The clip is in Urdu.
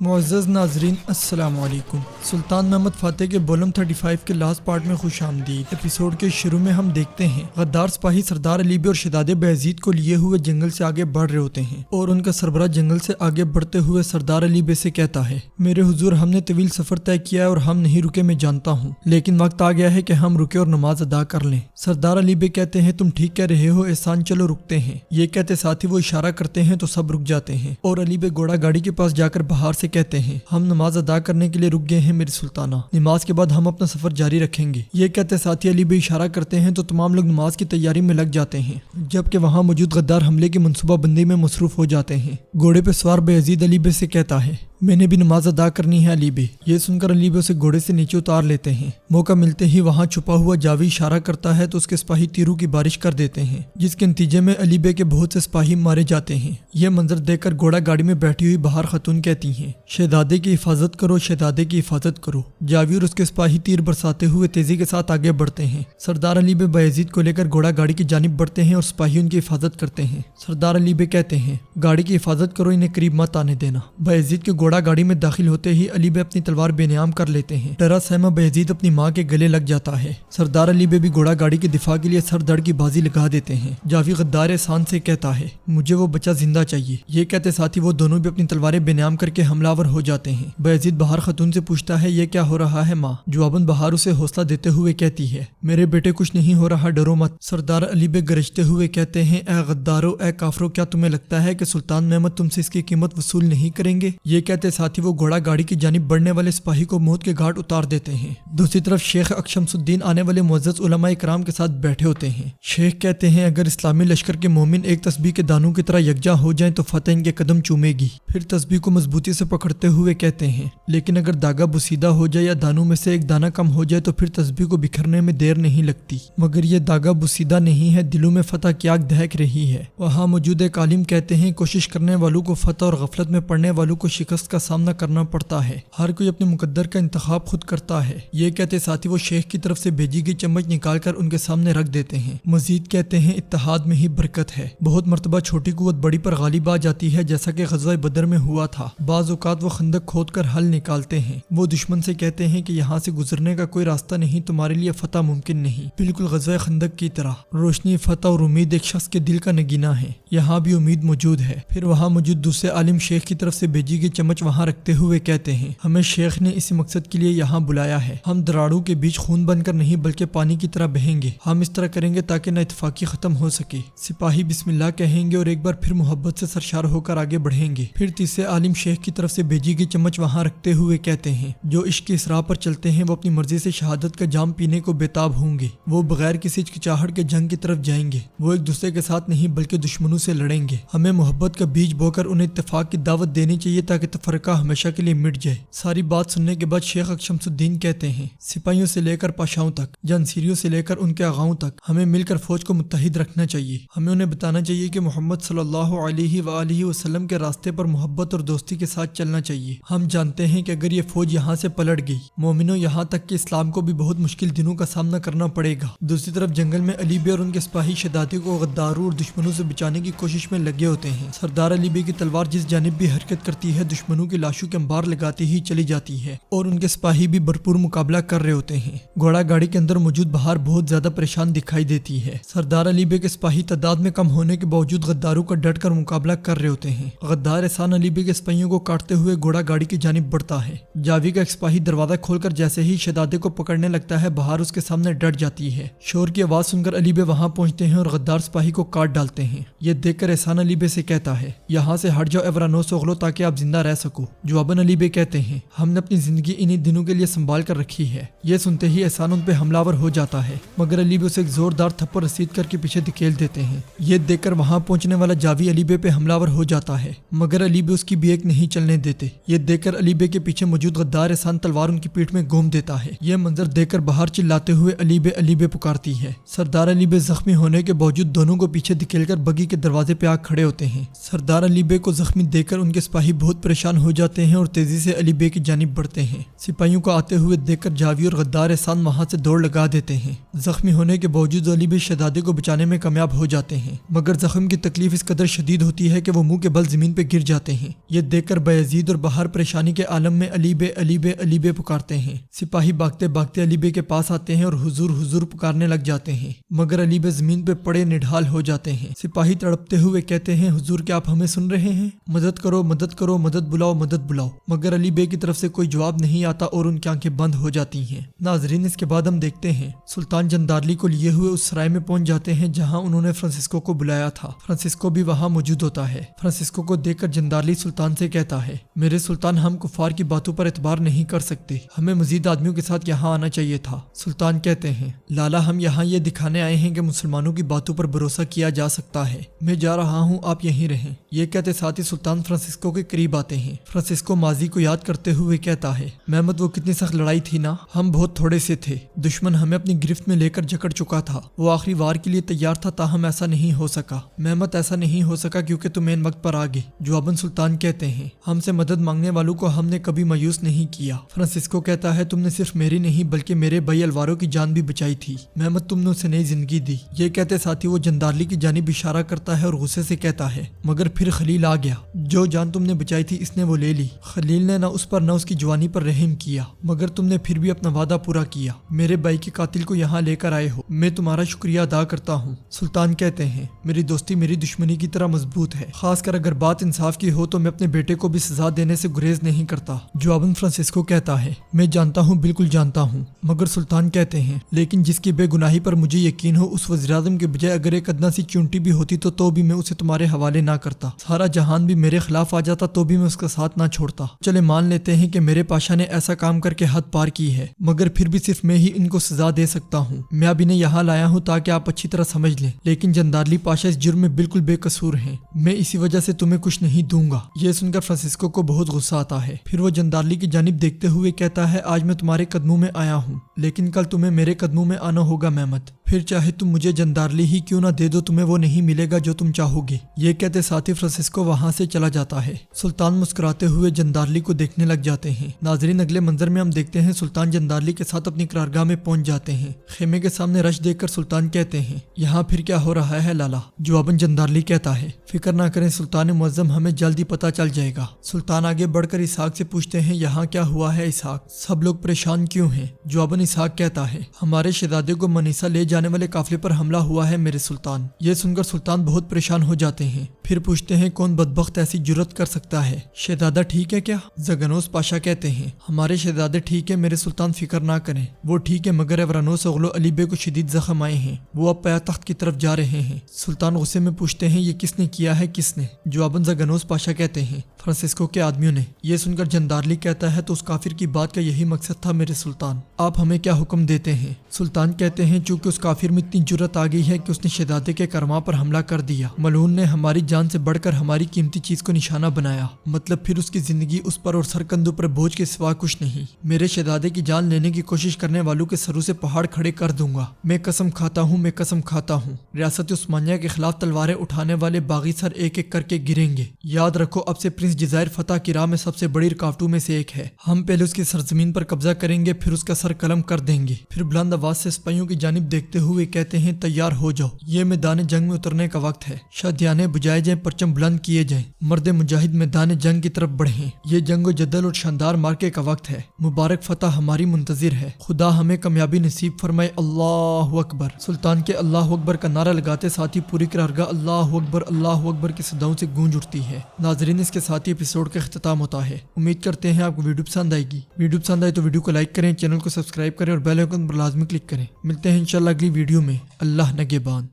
معزز ناظرین السلام علیکم۔ سلطان محمد فاتح کے بولم 35 کے لاسٹ پارٹ میں خوش آمدید۔ ایپیسوڈ کے شروع میں ہم دیکھتے ہیں غدار سپاہی سردار علی بے اور شہزاد بایزید کو لیے ہوئے جنگل سے آگے بڑھ رہے ہوتے ہیں اور ان کا سربراہ جنگل سے آگے بڑھتے ہوئے سردار علی بے سے کہتا ہے، میرے حضور ہم نے طویل سفر طے کیا ہے اور ہم نہیں رکے، میں جانتا ہوں، لیکن وقت آ گیا ہے کہ ہم رکے اور نماز ادا کر لیں۔ سردار علی بے کہتے ہیں، تم ٹھیک کہہ رہے ہو احسان، چلو رکتے ہیں۔ یہ کہتے ساتھ ہی وہ اشارہ کرتے ہیں تو سب رک جاتے ہیں اور علی بے گھوڑا گاڑی کے پاس جا کر بہار سے کہتے ہیں، ہم نماز ادا کرنے کے لیے رک گئے ہیں میری سلطانہ، نماز کے بعد ہم اپنا سفر جاری رکھیں گے۔ یہ کہتے ساتھی علی بے اشارہ کرتے ہیں تو تمام لوگ نماز کی تیاری میں لگ جاتے ہیں، جبکہ وہاں موجود غدار حملے کی منصوبہ بندی میں مصروف ہو جاتے ہیں۔ گھوڑے پہ سوار بایزید علی بے سے کہتا ہے، میں نے بھی نماز ادا کرنی ہے علی بے۔ یہ سن کر علی بے اسے گھوڑے سے نیچے اتار لیتے ہیں۔ موقع ملتے ہی وہاں چھپا ہوا جاوی اشارہ کرتا ہے تو اس کے سپاہی تیروں کی بارش کر دیتے ہیں، جس کے نتیجے میں علی بے کے بہت سے سپاہی مارے جاتے ہیں۔ یہ منظر دیکھ کر گھوڑا گاڑی میں بیٹھی ہوئی بہار خاتون کہتی ہیں، شہزادے کی حفاظت کرو، شہزادے کی حفاظت کرو۔ جاوی اور اس کے سپاہی تیر برساتے ہوئے تیزی کے ساتھ آگے بڑھتے ہیں۔ سردار علی بے بایزید کو لے کر گھوڑا گاڑی کی جانب بڑھتے ہیں اور سپاہی ان کی حفاظت کرتے ہیں۔ سردار علی بے کہتے ہیں، گاڑی کی حفاظت کرو، انہیں قریب مت آنے دینا۔ بایزید کے گھوڑا گاڑی میں داخل ہوتے ہی علی بے اپنی تلوار بے نیام کر لیتے ہیں۔ ڈرا سہما بایزید اپنی ماں کے گلے لگ جاتا ہے۔ سردار علی بے بھی گھوڑا گاڑی کے دفاع کے لیے سر دڑ کی بازی لگا دیتے ہیں۔ جاوی غدار احسان سے کہتا ہے، مجھے وہ بچہ زندہ چاہیے۔ یہ کہتے ساتھ ہی وہ دونوں بھی اپنی تلواریں بے نیام کر کے حملہ آور ہو جاتے ہیں۔ بایزید بہار خاتون سے پوچھتا ہے، یہ کیا ہو رہا ہے ماں؟ جواباً بہار اسے حوصلہ دیتے ہوئے کہتی ہے، میرے بیٹے کچھ نہیں ہو رہا، ڈرو مت۔ سردار علی بے گرجتے ہوئے کہتے ہیں، اے غدارو، اے کافرو، کیا تمہیں لگتا ہے کہ سلطان محمد تم سے اس کی قیمت وصول نہیں کریں گے؟ یہ کہتے ساتھ ہی وہ گھوڑا گاڑی کی جانب بڑھنے والے سپاہی کو موت کے گھاٹ اتار دیتے ہیں۔ دوسری طرف شیخ شمس الدین آنے والے معزز علماء اکرام کے ساتھ بیٹھے ہوتے ہیں۔ شیخ کہتے ہیں، اگر اسلامی لشکر کے مومن ایک تسبیح کے دانوں کی طرح یکجا ہو جائیں تو فتح ان کے قدم چومے گی۔ پھر تسبیح کو مضبوطی سے پکڑتے ہوئے کہتے ہیں، لیکن اگر داغا بسیدہ ہو جائے یا دانوں میں سے ایک دانہ کم ہو جائے تو پھر تسبیح کو بکھرنے میں دیر نہیں لگتی، مگر یہ داغا بسیدہ نہیں ہے، دلوں میں فتح کی آگ دہک رہی ہے۔ وہاں موجود ایک عالم کہتے ہیں، کوشش کرنے والوں کو فتح اور غفلت میں پڑنے والوں کو شکست کا سامنا کرنا پڑتا ہے، ہر کوئی اپنے مقدر کا انتخاب خود کرتا ہے۔ یہ کہتے ساتھ ہی وہ شیخ کی طرف سے بھیجی گئی چمچ نکال کر ان کے سامنے رکھ دیتے ہیں۔ مزید کہتے ہیں، اتحاد میں ہی برکت ہے، بہت مرتبہ چھوٹی قوت بڑی پر غالب آ جاتی ہے، جیسا کہ غزوہ بدر میں ہوا تھا۔ بعض اوقات وہ خندق کھود کر حل نکالتے ہیں۔ وہ دشمن سے کہتے ہیں کہ یہاں سے گزرنے کا کوئی راستہ نہیں، تمہارے لیے فتح ممکن نہیں، بالکل غزوہ خندق کی طرح۔ روشنی، فتح اور امید ایک شخص کے دل کا نگینہ ہے، یہاں بھی امید موجود ہے۔ پھر وہاں موجود دوسرے عالم شیخ کی طرف سے بھیجی گئی چمچ وہاں رکھتے ہوئے کہتے ہیں، ہمیں شیخ نے اسی مقصد کے لیے یہاں بلایا ہے، ہم دراڑوں کے بیچ خون بن کر نہیں بلکہ پانی کی طرح بہیں گے، ہم اس طرح کریں گے تاکہ نہ اتفاقی ختم ہو سکے۔ سپاہی بسم اللہ کہیں گے اور ایک بار پھر محبت سے سرشار ہو کر آگے بڑھیں گے۔ پھر تیسرے عالم شیخ کی طرف سے بھیجی گئی چمچ وہاں رکھتے ہوئے کہتے ہیں، جو عشق کی اسراء پر چلتے ہیں وہ اپنی مرضی سے شہادت کا جام پینے کو بےتاب ہوں گے، وہ بغیر کسی ہچکچاہٹ کے جنگ کی طرف جائیں گے، وہ ایک دوسرے کے ساتھ نہیں بلکہ دشمنوں سے لڑیں گے۔ ہمیں محبت کا بیج بو کر انہیں اتفاق کی دعوت دینی چاہیے تاکہ تفرقہ ہمیشہ کے لیے مٹ جائے۔ ساری بات سننے کے بعد شیخ شمس الدین کہتے ہیں، سپاہیوں سے لے کر پاشاؤں تک، جانسیریوں سے لے کر ان کے آغاؤں تک، ہمیں مل کر فوج کو متحد رکھنا چاہیے۔ ہمیں انہیں بتانا چاہیے کہ محمد صلی اللہ علیہ وآلہ وسلم کے راستے پر محبت اور دوستی کے ساتھ چلنا چاہیے۔ ہم جانتے ہیں کہ اگر یہ فوج یہاں سے پلٹ گئی، مومنوں یہاں تک کہ اسلام کو بھی بہت مشکل دنوں کا سامنا کرنا پڑے گا۔ دوسری طرف جنگل میں علی بے اور ان کے سپاہی شہزادے کو غداروں اور دشمنوں سے بچانے کی کوشش میں لگے ہوتے ہیں۔ سردار علی بے کی تلوار جس جانب بھی حرکت کرتی ہے دشمنوں کی لاشوں کے انبار لگاتی ہی چلی جاتی ہے اور ان کے سپاہی بھی بھرپور مقابلہ کر رہے ہوتے ہیں۔ گھوڑا گاڑی کے اندر موجود بہار بہت زیادہ پریشان دکھائی دیتی ہے۔ سردار علی بے کے سپاہی تعداد میں کم ہونے کے باوجود غداروں کا ڈٹ کر مقابلہ کر رہے ہوتے ہیں۔ غدار احسان علی بے کے سپاہیوں کو کاٹتے ہوئے گھوڑا گاڑی کی جانب بڑھتا ہے۔ جاوی کا ایک سپاہی دروازہ کھول کر جیسے ہی شہزادے کو پکڑنے لگتا ہے، بہار اس کے سامنے ڈٹ جاتی ہے۔ شور کی آواز سن کر علی بے وہاں پہنچتے ہیں اور غدار سپاہی کو کاٹ ڈالتے ہیں۔ یہ دیکھ کر احسان علی بے سے کہتا ہے، یہاں سے ہٹ جاؤ ایورانوس اغلو تاکہ آپ زندہ رہ سکو۔ جواباً علی بے کہتے ہیں، ہم نے اپنی زندگی انہی دنوں کے لیے سنبھال کر رکھی ہے۔ یہ سنتے ہی احسان ان پہ حملہ آور ہو جاتا ہے، مگر علی بے اسے ایک زوردار تھپڑ رسید کر کے پیچھے دھکیل دیتے ہیں۔ یہ دیکھ کر وہاں پہنچنے والا جاوی علی بے پہ حملہ آور ہو جاتا ہے، مگر علی بے اس کی بھی ایک نہیں چلنے دیتے۔ یہ دیکھ کر علی بے کے پیچھے موجود غدار احسان تلوار ان کی پیٹھ میں گھوم دیتا ہے۔ یہ منظر دیکھ کر بہار چلاتے ہوئے علی بے پکارتی ہے۔ سردار علی بے زخمی ہونے کے باوجود دونوں کو پیچھے دھکیل کر بگی کے دروازے پہ آ کھڑے ہوتے ہیں۔ سردار علی بے کو زخمی دیکھ کر ان کے سپاہی بہت پریشان پریشان ہو جاتے ہیں اور تیزی سے علی بے کی جانب بڑھتے ہیں۔ سپاہیوں کو آتے ہوئے دیکھ کر جاوی اور غدار احسان وہاں سے دوڑ لگا دیتے ہیں۔ زخمی ہونے کے باوجود علی بے شہزادے کو بچانے میں کامیاب ہو جاتے ہیں، مگر زخم کی تکلیف اس قدر شدید ہوتی ہے کہ وہ منہ کے بل زمین پہ گر جاتے ہیں۔ یہ دیکھ کر بایزید اور بہار پریشانی کے عالم میں علی بے علی بے علی بے پکارتے ہیں۔ سپاہی بھاگتے بھاگتے علی بے کے پاس آتے ہیں اور حضور حضور پکارنے لگ جاتے ہیں، مگر علی بے زمین پہ پڑے نڈھال ہو جاتے ہیں۔ سپاہی تڑپتے ہوئے کہتے ہیں حضور کیا آپ ہمیں سن رہے ہیں؟ مدد کرو مدد کرو، مدد بلاؤ مدد بلاؤ، مگر علی بے کی طرف سے کوئی جواب نہیں آتا اور ان کی آنکھیں بند ہو جاتی ہیں۔ ناظرین اس کے بعد ہم دیکھتے ہیں سلطان جندارلی کو لیے ہوئے اس سرائے میں پہنچ جاتے ہیں جہاں انہوں نے فرانسسکو کو بلایا تھا۔ فرانسسکو بھی وہاں موجود ہوتا ہے۔ فرانسسکو کو دیکھ کر جندارلی سلطان سے کہتا ہے میرے سلطان ہم کفار کی باتوں پر اعتبار نہیں کر سکتے، ہمیں مزید آدمیوں کے ساتھ یہاں آنا چاہیے تھا۔ سلطان کہتے ہیں لالا ہم یہاں یہ دکھانے آئے ہیں کہ مسلمانوں کی باتوں پر بھروسہ کیا جا سکتا ہے، میں جا رہا ہوں آپ یہیں رہیں۔ یہ کہتے ساتھ ہی سلطان فرانسسکو کے قریب آتے ہیں۔ فرانسسکو ماضی کو یاد کرتے ہوئے کہتا ہے محمد وہ کتنی سخت لڑائی تھی نا، ہم بہت تھوڑے سے تھے، دشمن ہمیں اپنی گرفت میں لے کر جکڑ چکا تھا، وہ آخری وار کے لیے تیار تھا تاہم ایسا نہیں ہو سکا۔ محمد ایسا نہیں ہو سکا کیونکہ تم ان وقت پر آگے۔ جواباً سلطان کہتے ہیں ہم سے مدد مانگنے والوں کو ہم نے کبھی مایوس نہیں کیا۔ فرانسسکو کہتا ہے تم نے صرف میری نہیں بلکہ میرے بھائی الوارو کی جان بھی بچائی تھی، محمد تم نے اسے نئی زندگی دی۔ یہ کہتے ساتھ ہی وہ جندارلی کی جانب اشارہ کرتا ہے اور غصے سے کہتا ہے مگر پھر خلیل آ گیا، جو جان تم نے بچائی تھی اس نے وہ لے لی۔ خلیل نے نہ اس پر نہ اس کی جوانی پر رحم کیا، مگر تم نے پھر بھی اپنا وعدہ پورا کیا، میرے بھائی کے قاتل کو یہاں لے کر آئے ہو، میں تمہارا شکریہ ادا کرتا ہوں۔ سلطان کہتے ہیں میری دوستی میری دشمنی کی طرح مضبوط ہے، خاص کر اگر بات انصاف کی ہو تو میں اپنے بیٹے کو بھی سزا دینے سے گریز نہیں کرتا۔ جواباً فرانسسکو کہتا ہے میں جانتا ہوں بالکل جانتا ہوں، مگر سلطان کہتے ہیں لیکن جس کی بے گناہی پر مجھے یقین ہو اس وزیراعظم کے بجائے اگر ایک ادنا سی چونٹی بھی ہوتی تو بھی میں اسے تمہارے حوالے نہ کرتا، سارا جہان بھی میرے خلاف آ جاتا تو بھی میں اس کا ساتھ نہ چھوڑتا۔ چلے مان لیتے ہیں کہ میرے پاشا نے ایسا کام کر کے حد پار کی ہے، مگر پھر بھی صرف میں ہی ان کو سزا دے سکتا ہوں۔ میں اب انہیں یہاں لایا ہوں تاکہ آپ اچھی طرح سمجھ لیں، لیکن جندارلی پاشا اس جرم میں بالکل بے قصور ہیں، میں اسی وجہ سے تمہیں کچھ نہیں دوں گا۔ یہ سن کر فرانسسکو کو بہت غصہ آتا ہے، پھر وہ جندارلی کی جانب دیکھتے ہوئے کہتا ہے آج میں تمہارے قدموں میں آیا ہوں لیکن کل تمہیں میرے قدموں میں آنا ہوگا محمد، پھر چاہے تم مجھے جندارلی ہی کیوں نہ دے دو تمہیں وہ نہیں ملے گا جو تم چاہو گے۔ یہ کہتے ساتھ ہی فرانسسکو وہاں سے چلا جاتا ہے۔ سلطان مسکراتے ہوئے جندارلی کو دیکھنے لگ جاتے ہیں۔ ناظرین اگلے منظر میں ہم دیکھتے ہیں سلطان جندارلی کے ساتھ اپنی قرارگاہ میں پہنچ جاتے ہیں۔ خیمے کے سامنے رش دیکھ کر سلطان کہتے ہیں یہاں پھر کیا ہو رہا ہے لالا؟ جواباً جندارلی کہتا ہے فکر نہ کریں سلطان معظم، ہمیں جلدی پتہ چل جائے گا۔ سلطان آگے بڑھ کر اسحاق سے پوچھتے ہیں یہاں کیا ہوا ہے اسحاق، سب لوگ پریشان کیوں ہیں؟ جواباً اسحاق کہتا ہے ہمارے شہزادے کو منیسا لے جانے والے قافلے پر حملہ ہوا ہے میرے سلطان۔ یہ سن کر سلطان بہت پریشان ہو جاتے ہیں، پھر پوچھتے ہیں کون بدبخت ایسی جرت کر سکتا ہے؟ شہزادہ ٹھیک ہے کیا؟ زگنوس پاشا کہتے ہیں ہمارے شہزادے ٹھیک ہے میرے سلطان، فکر نہ کریں، وہ ٹھیک ہے مگر ایورانوس اغلو علی بے کو شدید زخم آئے ہیں، وہ اب پیا تخت کی طرف جا رہے ہیں۔ سلطان غصے میں پوچھتے ہیں یہ کس نے کیا ہے، کس نے؟ جواباً زگنوس پاشا کہتے ہیں فرانسسکو کے آدمیوں نے۔ یہ سن کر جندارلی کہتا ہے تو اس کافر کی بات کا یہی مقصد تھا میرے سلطان، آپ ہمیں کیا حکم دیتے ہیں؟ سلطان کہتے ہیں چونکہ اس کافر میں اتنی جرت آ گئی ہے کہ اس نے شہزادے کے کرما پر حملہ کر دیا، ملعون نے ہماری جان سے بڑھ کر ہماری قیمتی چیز کو نشانہ بنایا، مطلب پھر اس کی زندگی اس پر اور سرکندوں پر بوجھ کے سوا کچھ نہیں۔ میرے شہزادے کی جان لینے کی کوشش کرنے والوں کے سروں سے پہاڑ کھڑے کر دوں گا، میں قسم کھاتا ہوں، میں قسم کھاتا ہوں، ریاست عثمانیہ کے خلاف تلواریں اٹھانے والے باغی سر ایک ایک کر کے گریں گے۔ یاد رکھو اب سے پرنس جزائر فتح کی راہ میں سب سے بڑی رکاوٹوں میں سے ایک ہے، ہم پہلے اس کی سرزمین پر قبضہ کریں گے پھر اس کا سر قلم کر دیں گے۔ پھر بلند آواز سے سپاہیوں کی جانب دیکھتے ہوئے کہتے ہیں تیار ہو جاؤ، یہ میدان جنگ میں اترنے کا وقت ہے، شادیانے بجائے جائیں، پرچم بلند کیے جائیں، مرد مجاہد میدان جنگ کی طرف بڑھیں، یہ جنگ و جدل اور شاندار مارکے کا وقت ہے، مبارک فتح ہماری منتظر ہے، خدا ہمیں کامیابی نصیب فرمائے، اللہ اکبر۔ سلطان کے اللہ اکبر کا نعرہ لگاتے ساتھ ہی پوری قرارگاہ اللہ اکبر کی صداؤں سے گونج اٹھتی ہے۔ ناظرین اس کے ساتھ ہی ایپیسوڈ کا اختتام ہوتا ہے۔ امید کرتے ہیں آپ کو ویڈیو پسند آئے گی، ویڈیو پسند آئے تو ویڈیو کو لائک کریں، چینل کو سبسکرائب کریں اور بیل آئیکن پر لازمی کلک کریں۔ ملتے ہیں انشاءاللہ اگلی ویڈیو میں، اللہ نگہبان۔